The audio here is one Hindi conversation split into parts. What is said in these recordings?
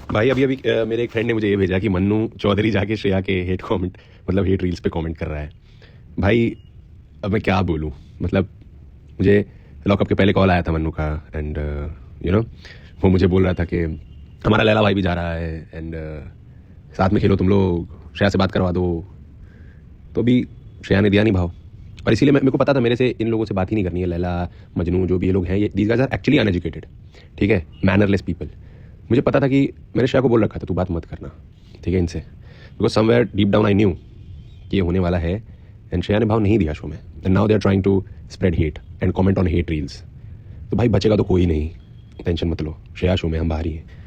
भाई अभी अभी मेरे एक फ्रेंड ने मुझे ये भेजा कि मन्नू चौधरी जाके श्रेया के हेट कमेंट मतलब हेट रील्स पे कमेंट कर रहा है। भाई अब मैं क्या बोलूँ। मतलब मुझे लॉकअप के पहले कॉल आया था मन्नू का एंड यू नो वो मुझे बोल रहा था कि हमारा लैला भाई भी जा रहा है एंड साथ में खेलो तुम लोग, श्रेया से बात करवा दो। तो अभी श्रेया ने दिया नहीं भाव, और इसीलिए मेरे को पता था मेरे से इन लोगों से बात ही नहीं करनी है। लैला मजनू जो भी ये लोग हैं, ये these guys are actually uneducated, ठीक है, मैनरलेस पीपल। मुझे पता था कि मैंने श्रेया को बोल रखा था तू बात मत करना, ठीक है, इनसे, because somewhere deep down I knew कि ये होने वाला है। एंड श्रेया ने भाव नहीं दिया शो में, and now they are trying to spread hate and comment on hate reels. तो भाई बचेगा तो कोई नहीं, टेंशन मत लो, श्रेया शो में हम बाहर ही हैं।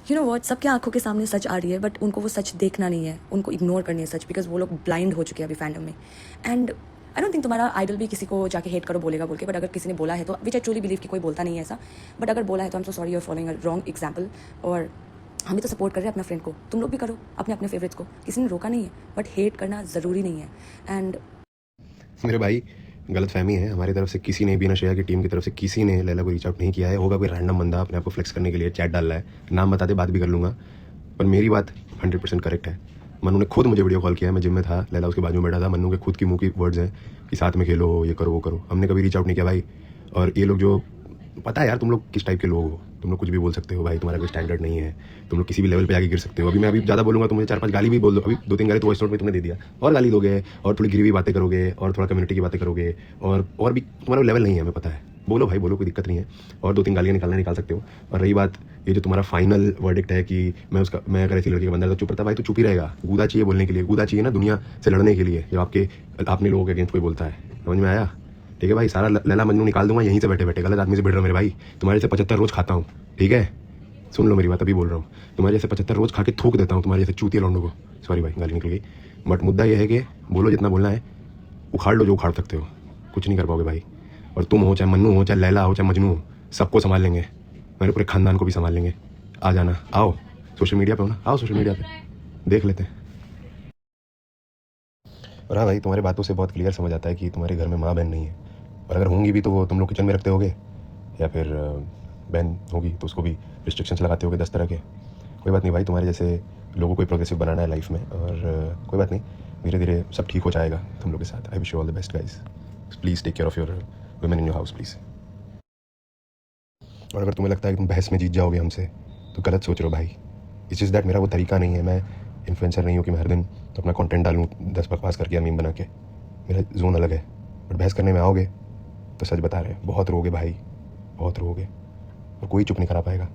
यू नो वॉट, सबके आंखों के सामने सच आ रही है, बट उनको वो सच देखना नहीं है, उनको इग्नोर करनी है सच, बिकॉज वो लोग ब्लाइंड हो चुके हैं अभी फैंडम में। एंड आई डोंट थिंक तुम्हारा आइडल भी किसी को जाके हेट करो बोलेगा बोल के, बट अगर किसी ने बोला है तो विच आई ट्रूली बिलीव कि कोई बोलता नहीं है ऐसा, बट अगर बोला है तो I am so sorry, you are following a wrong example. और हम भी तो सपोर्ट कर रहे हैं अपने फ्रेंड को, तुम लोग भी करो अपने अपने फेवरेट्स को, किसी ने रोका नहीं है, बट हेट करना ज़रूरी नहीं है। एंड मेरे भाई गलत फहमी है हमारी तरफ से, किसी ने भी ना श्रेया की टीम की तरफ से किसी ने लैला को रीच आउट नहीं किया है। होगा कोई रैंडम बंदा अपने आप को फ्लेक्स करने के लिए चैट डाल रहा है, नाम बता दे बात भी कर लूँगा, पर मेरी बात 100% करेक्ट है। मन्नू ने खुद मुझे वीडियो कॉल किया है, मैं जिम में था, लैला उसके बाजू में बैठा था। मन्नू के खुद की मुंह की वर्ड्स हैं कि साथ में खेलो, ये करो वो करो। हमने कभी रीच आउट नहीं किया भाई। और ये लोग जो, पता है यार तुम लोग किस टाइप के लोग हो, तुम लोग कुछ भी बोल सकते हो भाई, तुम्हारा कोई स्टैंडर्ड नहीं है, तुम लोग किसी भी लेवल पे आगे गिर सकते हो। मैं अभी ज़्यादा बोलूँगा तो मुझे 4-5 गाली भी बोल दो, अभी 2-3 गाली तो वॉइस नोट में तुमने दे दिया, और गाली दोगे और थोड़ी गिरी हुई बातें करोगे और थोड़ा कम्युनिटी की बातें करोगे, और भी तुम्हारा लेवल नहीं है, हमें पता है। बोलो भाई बोलो, कोई दिक्कत नहीं है, और 2-3 गालियाँ निकाल सकते हो। और रही बात ये जो तुम्हारा फाइनल वर्डिक्ट है कि मैं अगर ऐसी लड़की का बंदा तो चुप रहता, भाई तो चुप ही रहेगा। गूदा चाहिए बोलने के लिए, गूदा चाहिए ना दुनिया से लड़ने के लिए, जब आपने लोगों के अगेंस्ट कोई बोलता है। समझ में आया? ठीक है भाई, सारा लैला मजनू निकाल दूंगा यहीं से बैठे बैठे। गलत आदमी से भिड़ रहा मेरे भाई, तुम्हारे से 75 रोज खाता हूँ, ठीक है, सुन लो मेरी बात, अभी बोल रहा हूँ। तुम्हारे जैसे 75 रोज खा के थूक देता हूँ तुम्हारे जैसे चूतिया लौंडों को। सॉरी भाई गाली निकल गई, बट मुद्दा यह है कि बोलो जितना बोलना है, उखाड़ लो जो उखाड़ सकते हो, कुछ नहीं कर पाओगे भाई। और तुम हो चाहे मन्नू हो चाहे लैला हो चाहे मजनू हो, सबको संभाल लेंगे, मेरे पूरे खानदान को भी संभाल लेंगे। आ जाना, आओ सोशल मीडिया पे हो ना, आओ सोशल मीडिया पे देख लेते हैं। और हाँ भाई, तुम्हारी बातों से बहुत क्लियर समझ आता है कि तुम्हारे घर में माँ बहन नहीं है, और अगर होंगी भी तो वो तुम लोग किचन में रखते होगे, या फिर बहन होगी तो उसको भी रिस्ट्रिक्शंस लगाते होगे 10 तरह के। कोई बात नहीं भाई, तुम्हारे जैसे लोगों को ही प्रोग्रेसिव बनाना है लाइफ में, और कोई बात नहीं, धीरे धीरे सब ठीक हो जाएगा तुम लोग के साथ। I wish you all the best guys, please take care of your women in your house please. और अगर तुम्हें लगता है कि तुम बहस में जीत जाओगे हमसे, तो गलत सोच रहे हो भाई। इट्स जस्ट दैट मेरा वो तरीका नहीं है, मैं इन्फ्लुएंसर नहीं हूँ कि मैं हर दिन अपना कंटेंट डालूँ 10 बकवास करके या मीम बना के, मेरा जोन अलग है। बट बहस करने में आओगे तो सच बता रहे, बहुत रोगे भाई, बहुत रोगे, और कोई चुप नहीं करा पाएगा।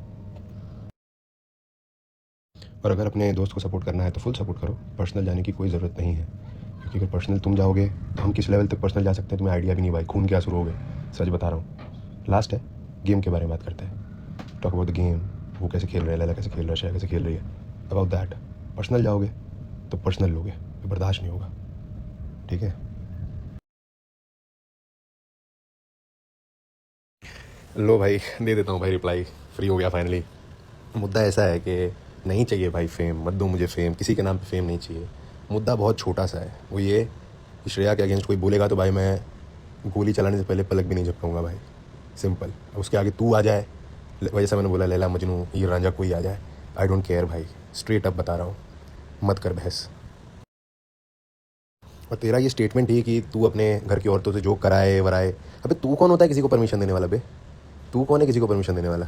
और अगर अपने दोस्त को सपोर्ट करना है तो फुल सपोर्ट करो, पर्सनल जाने की कोई ज़रूरत नहीं है, क्योंकि अगर पर्सनल तुम जाओगे तो हम किस लेवल तक पर्सनल जा सकते हैं तुम्हें आइडिया भी नहीं भाई, खून के आंसू होगे, सच बता रहा हूँ। लास्ट है, गेम के बारे में बात करते हैं, टॉक अबाउट द गेम, वो कैसे खेल रहे हैं, लैला कैसे खेल रहा है, श्रेया कैसे खेल रही है, अबाउट दैट। पर्सनल जाओगे तो पर्सनल लोगे, तो बर्दाश्त नहीं होगा, ठीक है। लो भाई दे देता हूँ भाई रिप्लाई, फ्री हो गया फाइनली। मुद्दा ऐसा है कि नहीं चाहिए भाई फेम, मत दो मुझे फेम, किसी के नाम पे फेम नहीं चाहिए। मुद्दा बहुत छोटा सा है, वो ये कि श्रेया के अगेंस्ट कोई बोलेगा तो भाई मैं गोली चलाने से पहले पलक भी नहीं झपकूंगा भाई, सिंपल। उसके आगे तू आ जाए, जैसा मैंने बोला लैला मजनू हीर रांझा कोई आ जाए, आई डोंट केयर भाई, स्ट्रेट अप बता रहा हूँ, मत कर बहस। और तेरा ये स्टेटमेंट ही कि तू अपने घर की औरतों से जो कराए वराए, अबे तू कौन होता है किसी को परमिशन देने वाला बे? तू कौन है किसी को परमिशन देने वाला?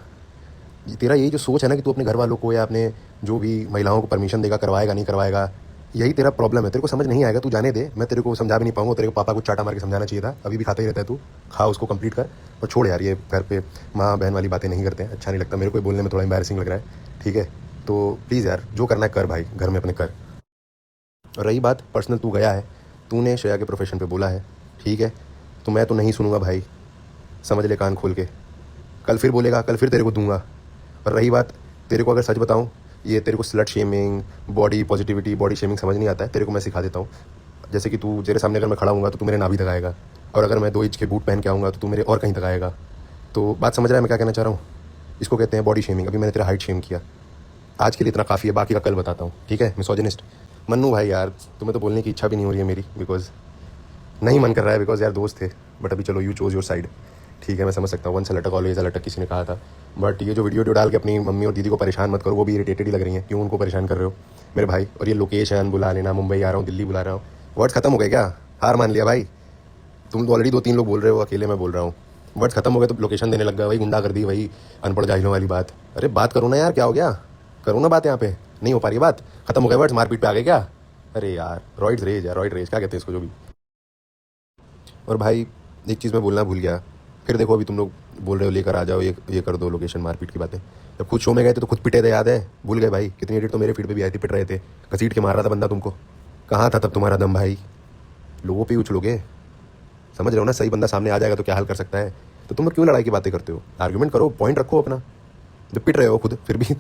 तेरा यही जो सोच है ना कि तू अपने घर वालों को या अपने जो भी महिलाओं को परमिशन देगा, करवाएगा नहीं करवाएगा, यही तेरा प्रॉब्लम है। तेरे को समझ नहीं आएगा, तू जाने दे, मैं तेरे को समझा भी नहीं पाऊंगा। तेरे को पापा को चाटा मार के समझाना चाहिए था, अभी भी खाता ही रहता है तू, खा उसको कंप्लीट कर और छोड़ यार, ये घर पे माँ बहन वाली बातें नहीं करते हैं, अच्छा नहीं लगता मेरे को बोलने में, थोड़ा एम्बैरेसिंग लग रहा है, ठीक है। तो प्लीज़ यार जो करना है कर भाई, घर में अपने कर। और रही बात पर्सनल, तू गया है, तूने श्रेया के प्रोफेशन पे बोला है, ठीक है, तो मैं तो नहीं सुनूंगा भाई, समझ ले कान खोल के। कल फिर बोलेगा, कल फिर तेरे को दूंगा। और रही बात, तेरे को अगर सच बताऊं, ये तेरे को slut shaming, body positivity, body shaming समझ नहीं आता है, तेरे को मैं सिखा देता हूँ। जैसे कि तू तेरे सामने अगर मैं खड़ा हूँगा तो तू मेरे नाभि तक आएगा, और अगर मैं 2 इंच के बूट पहन के आऊँगा तो तू मेरे और कहीं तक आएगा। तो बात समझ रहा है मैं क्या कहना चाह रहा हूँ? इसको कहते हैं बॉडी शेमिंग। अभी मैंने तेरा हाइट शेम किया, आज के लिए इतना काफ़ी है, बाकी का कल बताता हूँ, ठीक है। मिसोजिनिस्ट मन्नू भाई यार, तुम्हें तो बोलने की इच्छा भी नहीं हो रही है मेरी, बिकॉज नहीं मन कर रहा है, बिकॉज यार दोस्त थे। बट अभी चलो, यू चोज योर साइड, ठीक है, मैं समझ सकता हूँ। वन से लटक ऑलवेज अ लटक, किसी ने कहा था। बट ये जो वीडियो डाल के अपनी मम्मी और दीदी को परेशान मत करो, वो भी इरिटेटेड ही लग रही हैं। क्यों उनको परेशान कर रहे हो मेरे भाई? और ये लोकेशन बुला लेना, मुंबई आ रहा हूँ, दिल्ली बुला रहा हूँ, वर्ड्स खत्म हो गए क्या? हार मान लिया भाई? तुम तो ऑलरेडी 2-3 लोग बोल रहे हो, अकेले मैं बोल रहा हूँ। वर्ड्स खत्म हो गए तो लोकेशन देने लग गया, वही गुंडा कर दी, वही अनपढ़ जाहिलों वाली बात। अरे बात करो ना यार, क्या हो गया? करो ना बात, यहाँ पे नहीं हो पा रही बात, खत्म हो गए वर्ड्स, मारपीट पे आ गए क्या? अरे यार रॉइड्स रेज यार, रॉइड रेज क्या कहते हैं इसको, जो भी। और भाई एक चीज़ मैं बोलना भूल गया, फिर देखो अभी तुम लोग बोल रहे हो लेकर आ जाओ, ये कर दो, लोकेशन मारपीट की बातें। जब खुद शो में गए थे तो खुद पिटे थे, याद है? भूल गए भाई? कितनी एडिट तो मेरे फीड पे भी आई थी, पिट रहे थे, घसीट के मार रहा था बंदा तुमको। कहाँ था तब तुम्हारा दम भाई? लोगों पे ही उछलोगे, समझ रहे हो ना? सही बंदा सामने आ जाएगा तो क्या हाल कर सकता है? तो तुम लोग क्यों लड़ाई की बातें करते हो? आर्ग्यूमेंट करो, पॉइंट रखो अपना। जब पिट रहे हो खुद फिर भी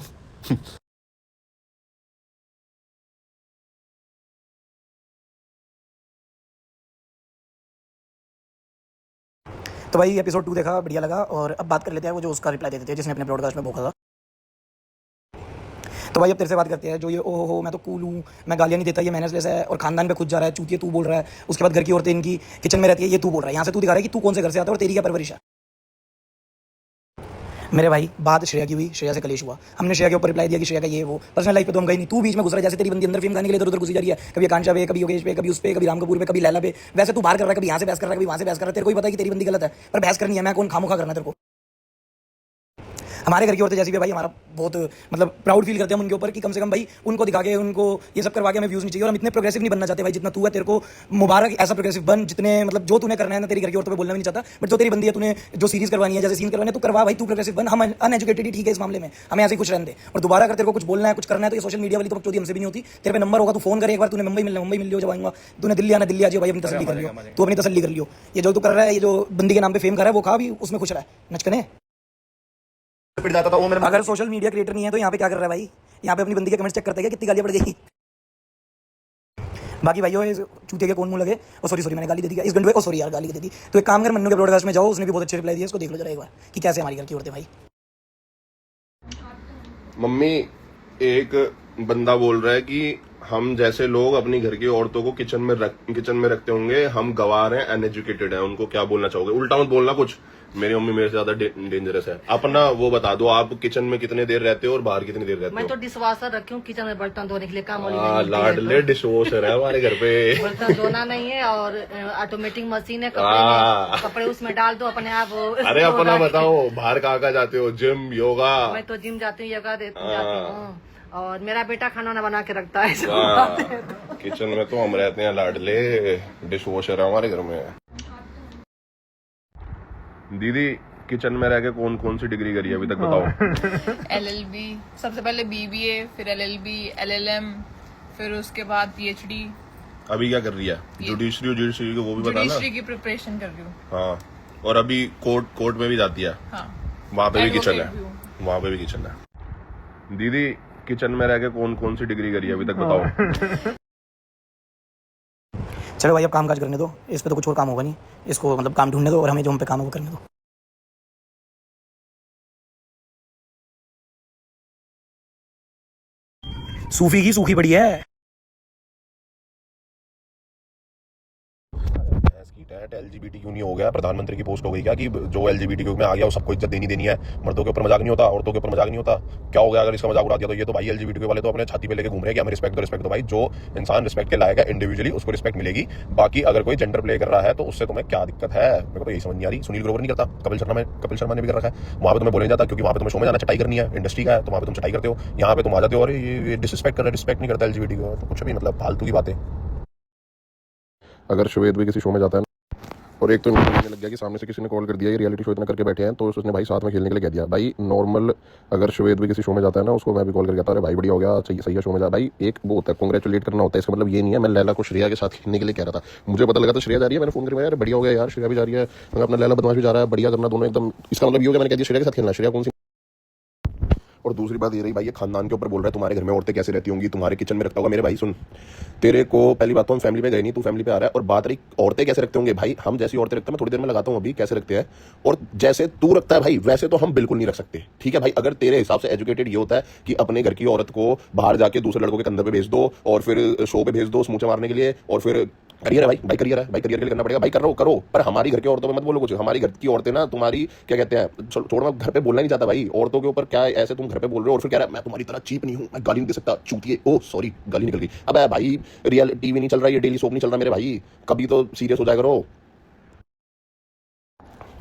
तो भाई एपिसोड 2 देखा, बढ़िया लगा। और अब बात कर लेते हैं वो जो उसका रिप्लाई देते थे, जिसने अपने ब्रॉडकास्ट में भोंका था। तो भाई अब तेरे से बात करते हैं, जो ये ओ हो मैं तो कूल हूँ, मैं गालियाँ नहीं देता, ये मैनर्सलेस है और खानदान पे खुद जा रहा है, चूतिए तू बोल रहा है। उसके बाद घर की औरतें इनकी किचन में रहती है, ये तू बोल रहा है। यहाँ से तू दिखा रहा है कि तू कौन से घर से आता है और तेरी क्या परवरिश है। मेरे भाई बात श्रेया की हुई, श्रेया से कलेश हुआ, हमने श्रेया के ऊपर रिप्लाई दिया कि श्रेया का ये वो, पर्सनल लाइफ पे तो हम गए नहीं। तू बीच में घुस रहा है, जैसे तेरी बंदी अंदर फिल्म गाने के लिए इधर उधर घुसी जा रही है, कभी आकांक्षा पे, कभी योगेश पे, कभी उस पे, कभी राम कपूर पे, कभी लैला पे। वैसे तू बाहर कर रहा है, कभी यहाँ से बहस कर रहा है, कभी वहाँ से बहस कर रहा है। तेरे को ही पता है कि तेरी बंदी गलत है, पर बहस करनी है, मैं कौन खामोखा करना तेरे को। हमारे घर की औरतें जैसी भी भाई, हमारा बहुत मतलब प्राउड फील करते हैं हम उनके ऊपर कि कम से कम भाई उनको दिखा के, उनको ये सब करवा के हमें व्यूज़ नहीं चाहिए। और हम इतने प्रोग्रेसिव नहीं बनना चाहते भाई जितना तू है। तेरे को मुबारक, ऐसा प्रोग्रेसिव बन जितने मतलब जो तूने करना है ना। तेरी घर की औरतों पे बोलना भी नहीं चाहता, बट जो तेरी बंदी है, तूने जो सीरीज करवानी है, जैसे सीन करवाने, तू करवा भाई, तू प्रोग्रेसिव बन। हम अनएजुकेटेड ही ठीक है इस मामले में, हमें ऐसे ही कुछ रहने दे। और दोबारा अगर तेरे को कुछ बोलना है, कुछ करना है, तो ये सोशल मीडिया वाली तो बकचोदी हमसे भी नहीं होती। तेरे पे नंबर होगा, तू फोन करे एक बार, तूने मुंबई मिल लियो, जब आऊंगा तूने दिल्ली आना, दिल्ली आ जाओ भाई, अपनी तसल्ली कर लियो, तू अपनी तसल्ली कर लियो। ये जो तू कर रहा है, ये जो बंदी के नाम पे फेम कर रहा है, वो खा भी, उसमें खुश रहा है, नचकने। पिट जाता था वो मेरे। अगर सोशल मीडिया क्रिएटर नहीं है तो यहाँ पे क्या कर रहा है भाई? यहाँ पे अपनी बंदी के कमेंट्स चेक करते हैं, कितनी गालियाँ पड़ गई। बाकी भाइयों, चूतिया के कौन मुंह लगे। ओ सॉरी मैंने गाली दे दी इस गंडे, ओ सॉरी यार गाली दे दी। तो एक काम कर, मन्नू के ब्रॉडकास्ट में जाओ, उसने भी बहुत अच्छे रिप्लाई दिए, इसको देख लो जरा एक बार कि कैसे हमारी घर की औरतें भाई। मम्मी, एक बंदा बोल रहा है कि हम जैसे लोग अपनी घर की औरतों को किचन में रखते होंगे, हम गवार हैं, अनएजुकेटेड हैं, उनको क्या बोलना चाहोगे? उल्टा मत बोलना कुछ, मेरी मम्मी मेरे से ज्यादा डेंजरस है। अपना वो बता दो, आप किचन में कितने देर रहते हो और बाहर कितनी देर रहते हो? मैं तो डिशवाशर रखी हूँ, किचन में बर्तन धोने के लिए काम वाली हाँ, लाडले डिशवॉशर है हमारे घर पे। बर्तन धोना नहीं है, और ऑटोमेटिक मशीन है, कपड़े उसमें डाल दो अपने आप। अरे अपना बताओ, बाहर कहाँ जाते हो? जिम, योगा? मैं तो जिम जाती हूँ, योगा जाती हूँ, और मेरा बेटा खाना बना के रखता है। किचन में तो हम रहते हैं, लाडले डिशवॉशर है हमारे घर में। दीदी, किचन में रह के कौन कौन सी डिग्री करी है अभी तक, बताओ? LLB, सबसे पहले BBA, फिर LLB, LLM, फिर उसके बाद PhD। अभी क्या कर रही है? जुडिशरी को वो भी बताना। जुडिशरी की प्रिपरेशन कर रही हूँ। हाँ, और अभी कोर्ट में भी जाती है। हाँ, वहाँ पे भी किचन Advocate है, भी हूँ। वहाँ पे भी किचन है। दीदी, किचन में रह के कौन कौन सी डिग्री करी है अभी तक, बताओ? चलो भाई अब काम काज करने दो, इस पे तो कुछ और काम होगा नहीं, इसको मतलब काम ढूंढने दो और हमें जो हम पे काम होगा करने दो। सूफी की सूखी पड़ी है। एलजीबीटीक्यू नहीं हो गया, प्रधानमंत्री की पोस्ट हो गई क्या कि जो एलजीबीटीक्यू में आ गया वो सबको इज्जत देनी है? मर्दों के ऊपर मजाक नहीं होता, औरतों के ऊपर मजाक नहीं होता? क्या हो गया अगर इसका मजाक उड़ा दिया तो? ये तो भाई एलजीबीटीक्यू वाले तो अपने छाती पे लेके घूम रहे हैं कि हमें रिस्पेक्ट दो भाई। जो इंसान रिस्पेक्ट के लायक है इंडिविजुअली, उसको रिस्पेक्ट मिलेगी। बाकी अगर कोई जेंडर प्ले कर रहा है तो उससे तुम्हें क्या दिक्कत है? मेरे को तो यही समझ नहीं आ रही। सुनील ग्रोवर नहीं करता, कपिल शर्मा ने भी कर रखा है, वहां पे तुम्हें बोले नहीं जाता क्योंकि वहां पे तुम्हें शो में जाना, चटाई करनी है, इंडस्ट्री का है, तो वहां पे तुम चटाई करते हो। यहाँ पे तुम आ जाते हो और ये डिसरिस्पेक्ट कर रहा है, रिस्पेक्ट नहीं करता एलजीबीटीक्यू, तो कुछ भी मतलब फालतू की बातें। अगर श्वेत भी किसी शो में जाता है और एक तो मुझे लग गया कि सामने से किसी ने कॉल कर दिया, ये रियलिटी शो इतना करके बैठे हैं, तो उसने भाई साथ में खेलने के लिए कह दिया। भाई नॉर्मल अगर श्वेत भी किसी शो में जाता है ना, उसको मैं भी कॉल कर कहता, अरे भाई बढ़िया हो गया, सही है शो में जा। भाई एक वो होता है, कांग्रेचुलेट करना होता है, इसका मतलब ये नहीं है मैं लैला को श्रेया के साथ खेलने के लिए कह रहा था। मुझे पता लगा तो श्रेया जा रही है, मैंने फोन कर यार बढ़िया हो गया यार, श्रेया भी जा रही है, मैं अपना लैला बदमाश भी जा रहा है, बढ़िया करना दोनों एकदम। इसका मतलब ये हो गया मैंने कह दिया श्रेया के साथ खेलना, श्रेया कौन सी और दूसरी बात ये रही भाई, ये खानदान के ऊपर बोल रहा है तुम्हारे घर में औरतें कैसे रहती होंगी, तुम्हारे किचन में रखता होगा। मेरे भाई सुन, तेरे को पहली बात तो हम फैमिली में गए नहीं, तू फैमिली पे आ रहा है। और बात रही औरतें कैसे रखते होंगे, भाई हम जैसी औरतें रखते हैं, मैं थोड़ी देर में लगाता हूँ अभी कैसे रखते हैं, और जैसे तू रखता है भाई वैसे तो हम बिल्कुल नहीं रख सकते, ठीक है भाई। अगर तेरे हिसाब से एजुकेटेड ये होता है कि अपने घर की औरत को बाहर जाके दूसरे लड़कों के कंधे पे भेज दो और फिर शो पे भेज दो समूचे मारने के लिए, और फिर करियर है भाई करियर है, भाई करियर के लिए करना पड़ेगा भाई, करो। पर हमारी घर की औरतों में मत बोलो कुछ। हमारी घर की औरतें ना तुम्हारी क्या कहते हैं, छोड़, मैं घर पे बोलना नहीं चाहता भाई औरतों के ऊपर, क्या ऐसे तुम घर पे बोल रहे हो और फिर कह रहा है मैं तुम्हारी तरह चीप नहीं हूं, मैं गाली नहीं दे सकता, चूतिए। ओ सॉरी गाली निकल गई। अब भाई रियल टीवी नहीं चल रहा है, डेली सोप नहीं चल रहा मेरे भाई, कभी तो सीरियस हो जाया करो।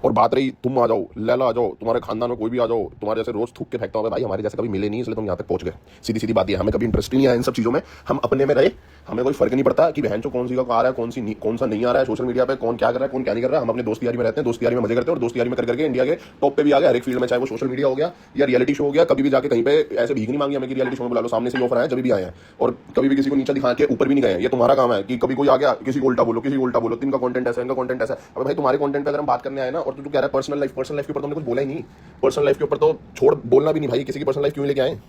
और बात रही तुम आ जाओ, लैला आ जाओ, तुम्हारे खानदान में कोई भी आ जाओ, तुम्हारे जैसे रोज थूक के फेंकता होगा भाई, हमारे जैसे कभी मिले नहीं इसलिए तुम यहाँ तक पहुंच गए। सीधी सीधी बात है, हमें कभी इंटरेस्ट नहीं आया इन सब चीजों में, हम अपने में रहे, हमें कोई फर्क नहीं पड़ता कि बहन चो कौन सी का आ रहा है, कौन सा नहीं आ रहा है सोशल मीडिया पे, कौन क्या कर रहा है कौन क्या नहीं कर रहा है। हम अपने दोस्त यारी में रहते हैं, दोस्त यारी में मजे करते हैं, और दोस्त यारी में करके इंडिया के टॉप पे भी आ गए हर एक फील्ड में, चाहे वो सोशल मीडिया हो गया या रियलिटी शो हो गया। कभी भी जाके कहीं पे ऐसे भीख नहीं मांगी हमें कि रियलिटी शो में बुला लो, सामने से ऑफर आया जब भी आए हैं, और कभी भी किसी को नीचे दिखा के ऊपर भी नहीं गए। ये तुम्हारा काम है कि कभी कोई आ गया किसी को उल्टा बोलो, इनका कंटेंट ऐसा, इनका कंटेंट ऐसा। अब भाई तुम्हारे कंटेंट पे अगर हम बात करने आए ना, और तू कह रहा है पर्सनल लाइफ के ऊपर तुमने कुछ बोला ही नहीं, पर्सनल लाइफ के ऊपर तो छोड़, बोलना भी नहीं भाई, किसी की पर्सनल लाइफ क्यों लेके आए।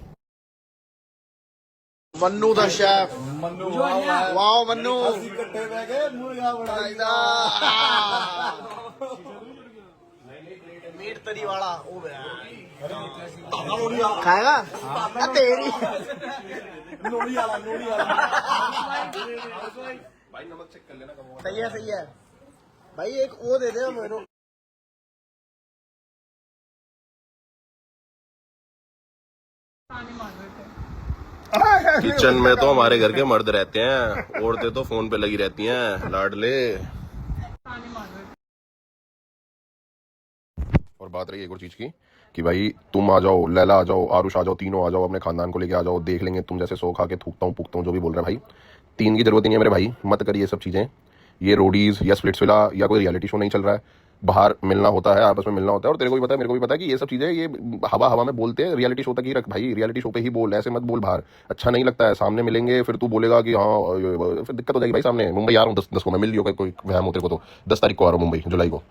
Mannu the chef, wow Mannu meat तरी वाला खाएगा तेरी सही है भाई, एक वो दे दे मेरे। किचन में तो हमारे घर के मर्द रहते हैं, औरतें तो फोन पे लगी रहती हैं लाडले। और बात रही एक और चीज की कि भाई तुम आ जाओ, लैला आ जाओ, आरुष आ जाओ, तीनों आ जाओ, अपने खानदान को लेके आ जाओ, देख लेंगे तुम जैसे सो खा के थूकता हूँ पुकता हूँ जो भी बोल रहे हैं भाई। तीन की जरूरत नहीं है मेरे भाई, मत करिए सब चीजें। ये रोडीज या स्प्लिट्सविला या कोई रियलिटी शो नहीं चल रहा है, बाहर मिलना होता है, आपस में मिलना होता है। और तेरे को भी पता है, मेरे को भी पता है कि ये सब चीजें ये हवा में बोलते हैं, रियलिटी शो तक ही रख भाई, रियलिटी शो पे ही बोल, ऐसे मत बोल बाहर, अच्छा नहीं लगता है। सामने मिलेंगे फिर तू बोलेगा कि हाँ, फिर दिक्कत हो जाएगी भाई। सामने मुंबई आ रहा हूँ 10 को, मैं मिल लियो, कोई वहम हो तेरे को तो 10 तारीख को आ रहा हूँ मुंबई, जुलाई को।